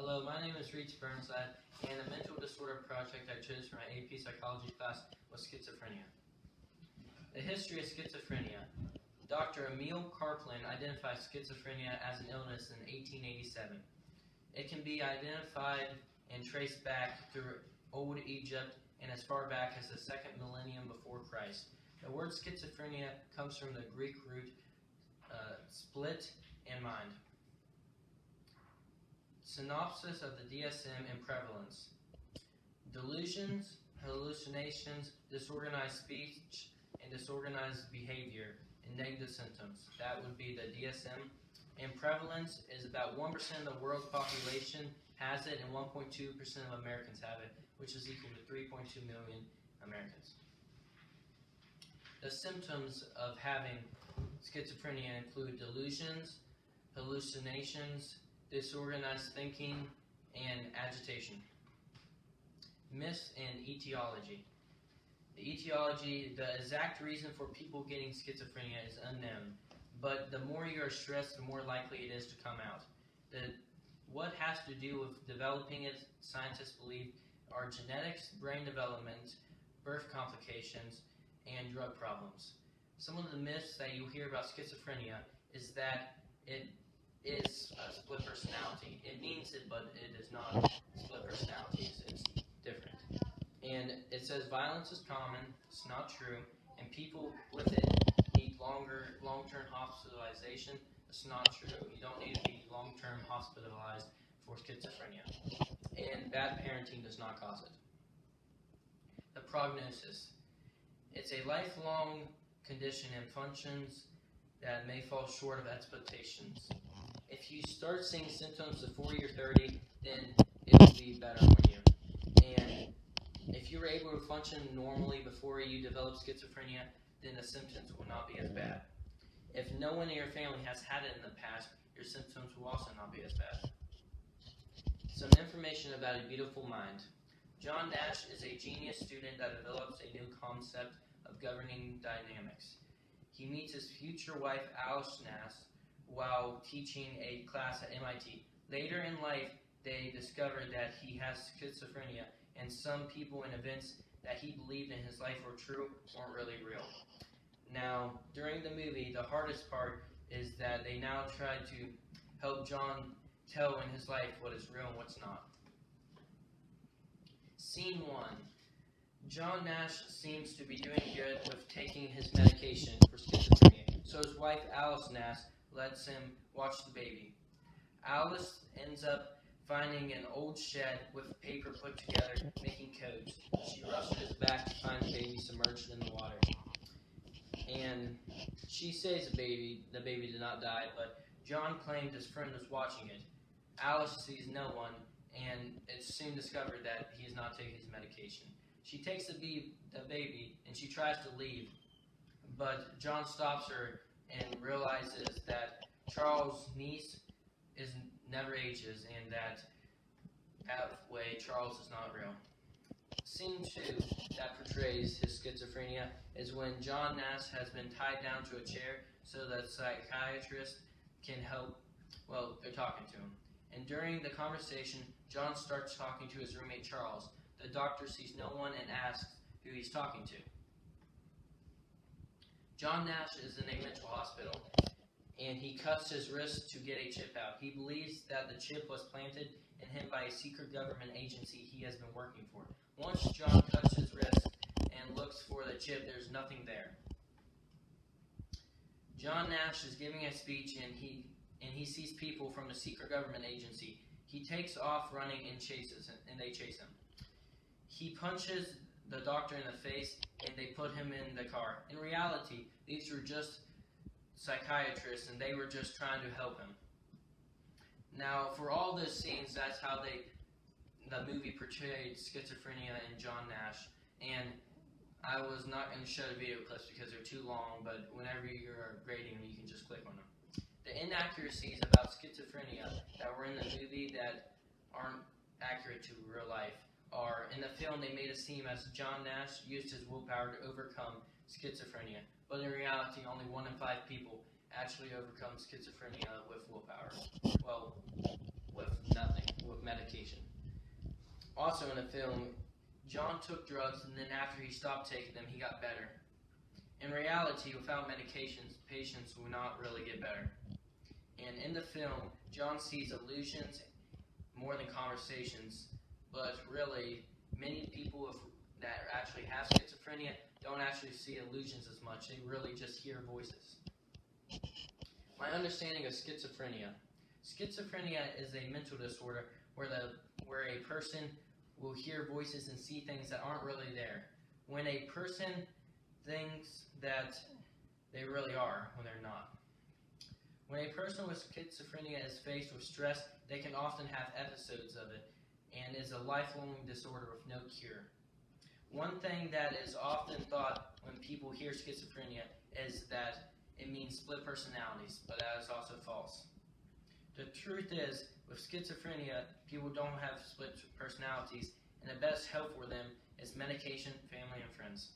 Hello, my name is Reese, and the mental disorder project I chose for my AP psychology class was schizophrenia. The history of schizophrenia. Dr. Emil Karpman identified schizophrenia as an illness in 1887. It can be identified and traced back through Old Egypt and as far back as the 2nd millennium before Christ. The word schizophrenia comes from the Greek root split and mind. Synopsis of the DSM and prevalence. Delusions, hallucinations, disorganized speech, and disorganized behavior and negative symptoms. That would be the DSM. And prevalence is about 1% of the world's population has it and 1.2% of Americans have it, which is equal to 3.2 million Americans. The symptoms of having schizophrenia include delusions, hallucinations, disorganized thinking, and agitation. Myths and etiology. The exact reason for people getting schizophrenia is unknown, but the more you are stressed, the more likely it is to come out. What has to do with developing it, scientists believe, are genetics, brain development, birth complications, and drug problems. Some of the myths that you hear about schizophrenia is that it is a split personality. It means it, but it is not split personalities. It's different. And it says violence is common. It's not true. And people with it need long-term hospitalization. It's not true. You don't need to be long-term hospitalized for schizophrenia. And bad parenting does not cause it. The prognosis. It's a lifelong condition and functions that may fall short of expectations. If you start seeing symptoms before you're 30, then it will be better for you. And if you were able to function normally before you develop schizophrenia, then the symptoms will not be as bad. If no one in your family has had it in the past, your symptoms will also not be as bad. Some information about a beautiful mind. John Nash is a genius student that develops a new concept of governing dynamics. He meets his future wife, Alice Nash, while teaching a class at MIT. Later in life, they discover that he has schizophrenia, and some people and events that he believed in his life were true weren't really real. Now, during the movie, the hardest part is that they now try to help John tell in his life what is real and what's not. Scene 1. John Nash seems to be doing good with taking his medication for schizophrenia, so his wife Alice Nash lets him watch the baby. Alice ends up finding an old shed with paper put together, making codes. She rushes back to find the baby submerged in the water. And she saves the baby. The baby did not die, but John claimed his friend was watching it. Alice sees no one, and it's soon discovered that he is not taking his medication. She takes the baby, and she tries to leave, but John stops her and realizes that Charles' niece never ages, and that way Charles is not real. Scene 2 that portrays his schizophrenia is when John Nash has been tied down to a chair so that psychiatrist can help. Well, they're talking to him. And during the conversation, John starts talking to his roommate Charles. The doctor sees no one and asks who he's talking to. John Nash is in a mental hospital, and he cuts his wrist to get a chip out. He believes that the chip was planted in him by a secret government agency he has been working for. Once John cuts his wrist and looks for the chip, there's nothing there. John Nash is giving a speech, and he sees people from the secret government agency. He takes off running and they chase him. He punches the doctor in the face, and they put him in the car. In reality, these were just psychiatrists, and they were just trying to help him. Now, for all those scenes, that's how the movie portrayed schizophrenia and John Nash. And I was not going to show the video clips because they're too long, but whenever you're grading them, you can just click on them. The inaccuracies about schizophrenia that were in the movie that aren't accurate to real life are, in the film, they made it seem as John Nash used his willpower to overcome schizophrenia. But in reality, only 1 in 5 people actually overcome schizophrenia with willpower. Well, with nothing, with medication. Also in the film, John took drugs, and then after he stopped taking them, he got better. In reality, without medications, patients will not really get better. And in the film, John sees illusions more than conversations, but really, many people that actually have schizophrenia don't actually see illusions as much. They really just hear voices. My understanding of schizophrenia. Schizophrenia is a mental disorder where a person will hear voices and see things that aren't really there. When a person thinks that they really are when they're not. When a person with schizophrenia is faced with stress, they can often have episodes of it, and is a lifelong disorder with no cure. One thing that is often thought when people hear schizophrenia is that it means split personalities, but that is also false. The truth is, with schizophrenia, people don't have split personalities, and the best help for them is medication, family, and friends.